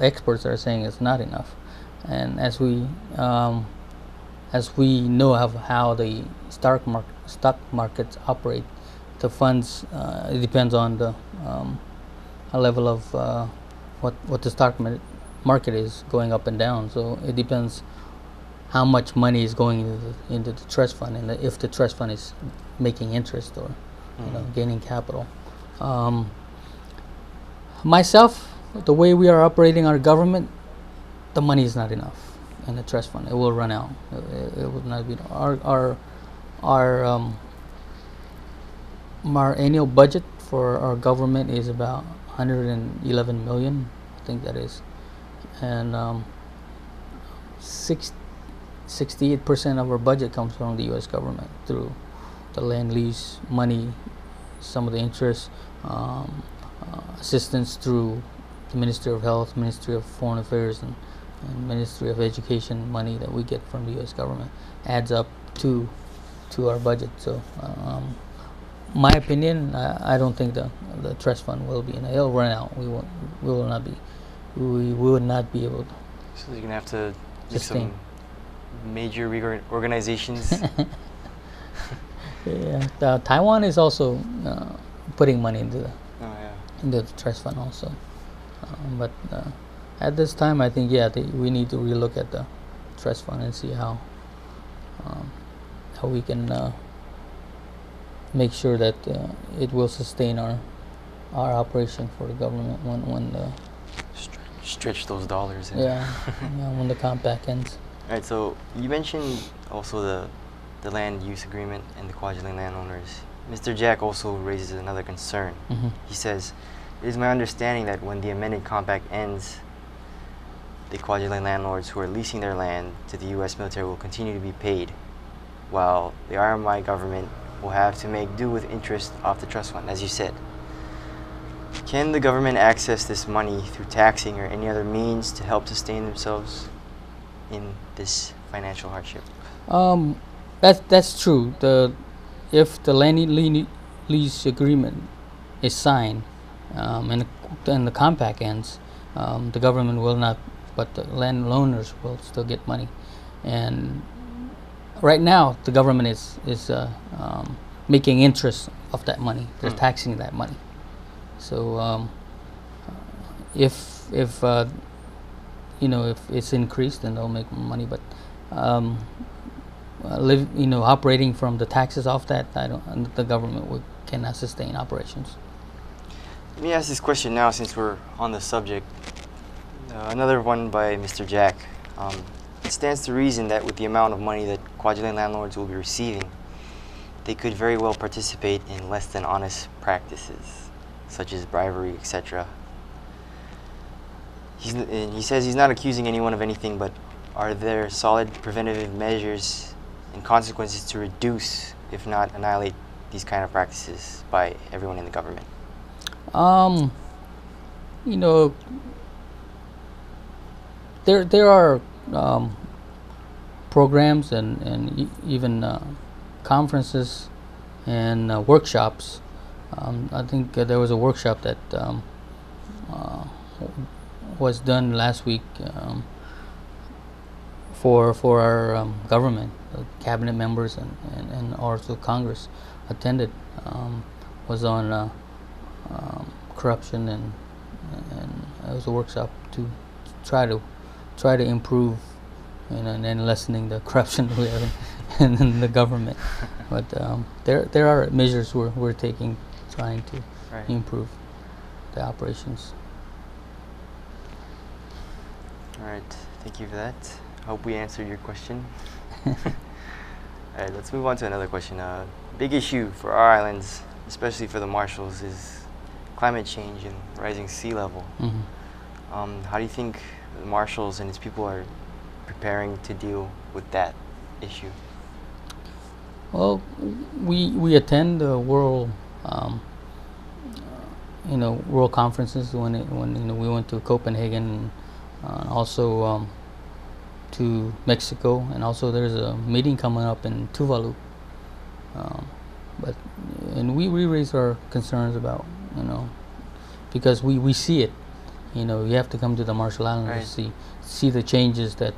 experts are saying it's not enough. And as we know of how the stock markets operate, the funds, it depends on the a level of what the stock market is going up and down. So it depends how much money is going into the trust fund, and if the trust fund is making interest or gaining capital. Myself, the way we are operating our government, the money is not enough in the trust fund. It will run out. It will not be our annual budget for our government is about 111 million, I think that is, and 68% of our budget comes from the U.S. government through the land lease money, some of the interest, assistance through the Ministry of Health, Ministry of Foreign Affairs, and Ministry of Education money that we get from the U.S. government adds up to our budget. So, my opinion, I don't think the trust fund will be, it'll run out. We will not be able to. So you're gonna have to do sustain. some major reorganizations. Yeah, Taiwan is also putting money into the trust fund also, but at this time, I think we need to relook at the trust fund and see how we can make sure that it will sustain our operation for the government when the stretch those dollars in. When the compact ends. All right, so you mentioned also the land use agreement and the Kwajalein landowners. Mr. Jack also raises another concern. Mm-hmm. He says, "It is my understanding that when the amended compact ends, the Kwajalein landlords who are leasing their land to the U.S. military will continue to be paid, while the RMI government will have to make do with interest off the trust fund," as you said. Can the government access this money through taxing or any other means to help sustain themselves in this financial hardship? That's true. If the land lease agreement is signed and the compact ends, the government will not, but the landowners will still get money. And right now, the government is making interest of that money. They're taxing that money. So if it's increased, then they'll make money. But operating from the taxes off that, the government cannot sustain operations. Let me ask this question now, since we're on the subject. Another one by Mr. Jack. It stands to reason that with the amount of money that Kwajalein landlords will be receiving, they could very well participate in less than honest practices, such as bribery, etc. He says he's not accusing anyone of anything, but are there solid preventative measures and consequences to reduce, if not annihilate, these kind of practices by everyone in the government? There are programs and even conferences and workshops. I think there was a workshop that was done last week for our government. Cabinet members and also Congress attended. Was on corruption, and it was a workshop to try to improve and lessening the corruption we have in the government. But there are measures we're taking, trying to improve the operations. All right, thank you for that. I hope we answered your question. All right, let's move on to another question. Big issue for our islands, especially for the Marshalls, is climate change and rising sea level. Mm-hmm. How do you think the Marshalls and its people are preparing to deal with that issue? Well, we attend the world conferences when we went to Copenhagen, also to Mexico, and also there's a meeting coming up in Tuvalu. We raise our concerns about because we see it, You have to come to the Marshall Islands Right. to see the changes that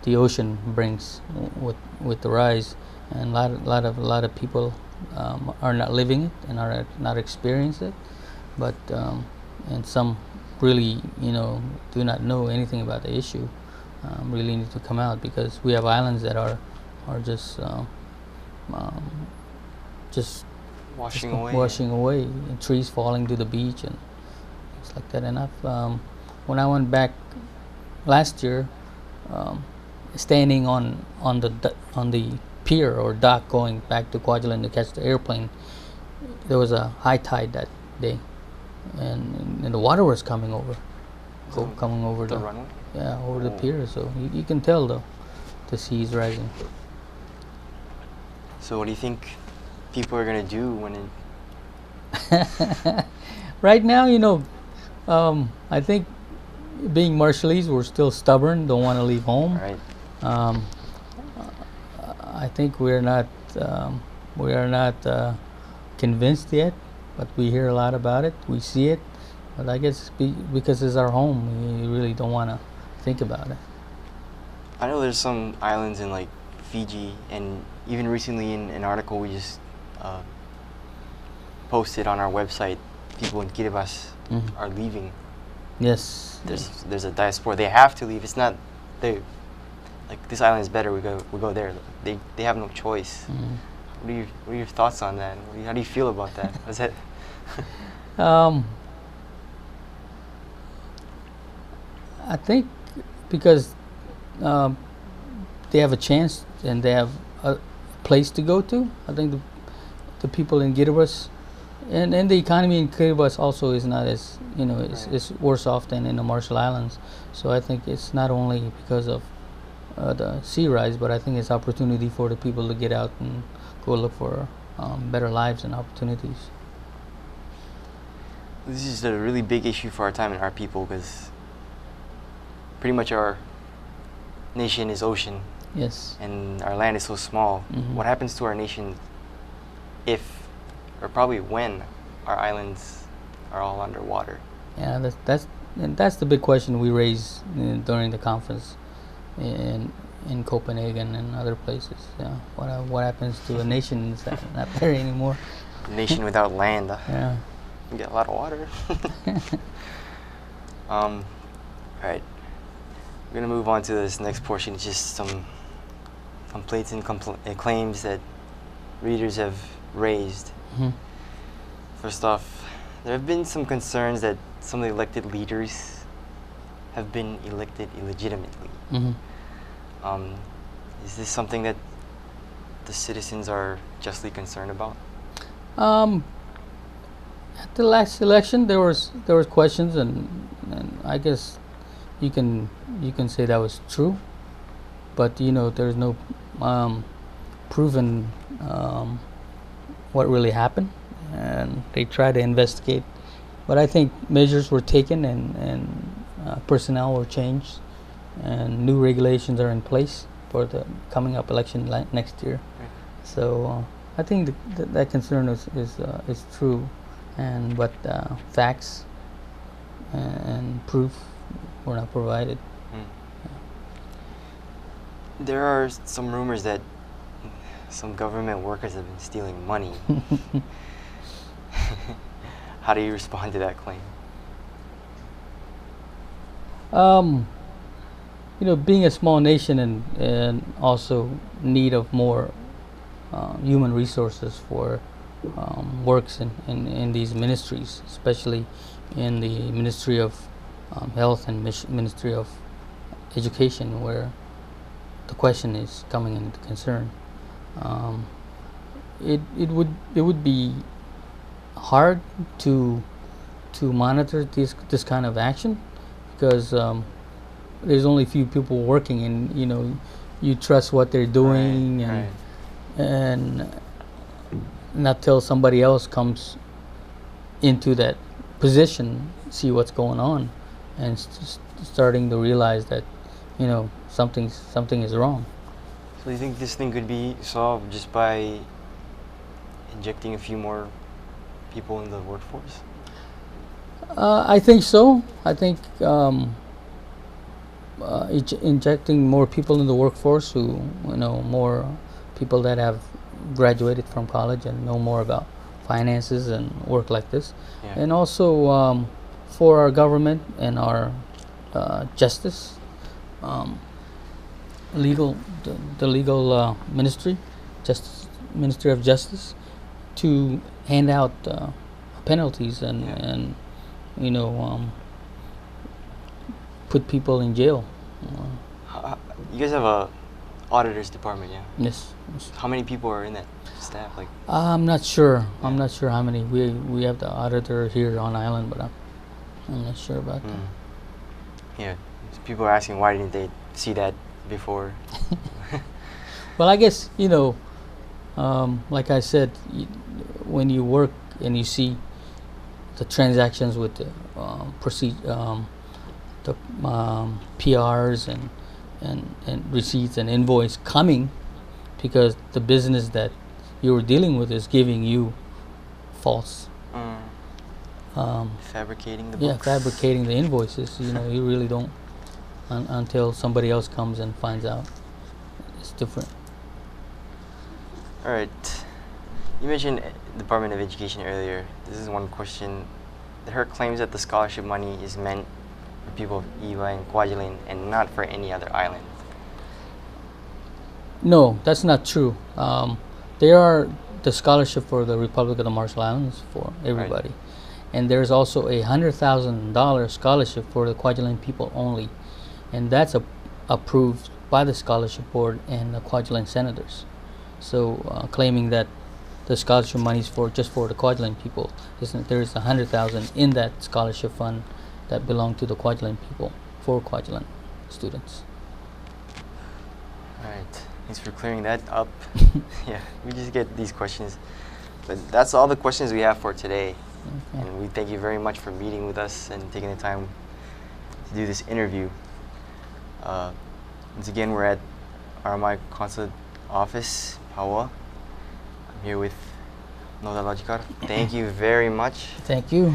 the ocean brings with the rise, and a lot of people are not living it and are not experiencing it, but and some really do not know anything about the issue. Really need to come out, because we have islands that are just just Washing just away. washing away, and trees falling to the beach and things like that. And when I went back last year, standing on the pier or dock going back to Kwajalein to catch the airplane, there was a high tide that day, and the water was coming over, coming over The runway? yeah, over the Oh. pier. So you can tell the sea is rising. So what do you think people are going to do when it... Right now, I think being Marshallese, we're still stubborn, don't want to leave home. Right. Um, I think we are not convinced yet, but we hear a lot about it. We see it, but I guess because it's our home, we really don't want to think about it. I know there's some islands in like Fiji, and even recently in an article we just posted on our website, people in Kiribati Mhm. are leaving. Yes. There's a diaspora. They have to leave. It's not they like this island is better. We go there. They have no choice. Mhm. What are your thoughts on that? How do you feel about that? Is that I think because they have a chance and they have a place to go to. I think the people in Kiribati and the economy in Kiribati also is not as it's worse off than in the Marshall Islands. So I think it's not only because of the sea rise, but I think it's opportunity for the people to get out and go look for better lives and opportunities. This is a really big issue for our time and our people, because pretty much our nation is ocean Yes. and our land is so small. Mhm. What happens to our nation if, or probably when, our islands are all underwater? Yeah, that's the big question we raised during the conference in Copenhagen and other places. Yeah, what happens to a nation that's not there anymore? Nation without land. Yeah. We get a lot of water. All right. We're gonna move on to this next portion. It's just some complaints and claims that readers have raised. Mhm. First off, there have been some concerns that some of the elected leaders have been elected illegitimately. Mhm. Is this something that the citizens are justly concerned about? At the last election, there was questions, and I guess you can say that was true, but there's no proven what really happened, and they try to investigate. But I think measures were taken, and personnel were changed, and new regulations are in place for the coming up election next year. Right. So I think that concern is true, but facts and proof were not provided. There are some rumors that some government workers have been stealing money. How do you respond to that claim? Being a small nation and also need of more human resources for works in these ministries, especially in the Ministry of Health and Ministry of Education, where the question is coming into concern. It would be hard to monitor this kind of action, because there's only few people working, and you trust what they're doing, Right. and not till somebody else comes into that position, see what's going on, and starting to realize that something is wrong. So you think this thing could be solved just by injecting a few more people in the workforce? I think so. I think injecting more people in the workforce who, more people that have graduated from college and know more about finances and work like this, Yeah. and also for our government and our justice, um, legal, the legal ministry, justice, Ministry of Justice, to hand out penalties and Yeah. and you know put people in jail. You guys have a auditor's department, yeah? Yes. How many people are in that staff? Like, I'm not sure. Yeah. I'm not sure how many. We have the auditor here on island, but I'm not sure about that. yeah, people are asking why didn't they see that before? Well, I guess like I said, when you work and you see the transactions with the the PRs and receipts and invoice coming, because the business that you're dealing with is giving you false. Fabricating the Yeah, books. fabricating the invoices. You really don't until somebody else comes and finds out. It's different. All right. You mentioned Department of Education earlier. This is one question. Her claims that the scholarship money is meant for people of Iwa and Kwajalein and not for any other island. No, that's not true. There are the scholarship for the Republic of the Marshall Islands for everybody, and there's also a $100,000 scholarship for the Kwajalein people only, and that's approved by the scholarship board and the Kwajalein senators. So claiming that the scholarship money is just for the Kwajalein people, there is 100,000 in that scholarship fund that belong to the Kwajalein people for Kwajalein students. All right. Thanks for clearing that up. Yeah, we just get these questions. But that's all the questions we have for today. Okay. And we thank you very much for meeting with us and taking the time to do this interview. Once again, we're at RMI Consul office, Paua. I'm here with Noda Lojkar. Thank you very much. Thank you.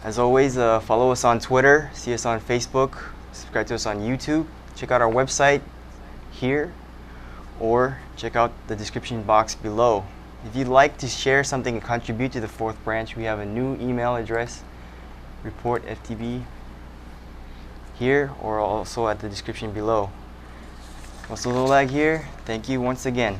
As always, follow us on Twitter, see us on Facebook, subscribe to us on YouTube, check out our website here, or check out the description box below. If you'd like to share something and contribute to the fourth branch, we have a new email address, reportftb, here or also at the description below. Consul Lolag here. Thank you once again.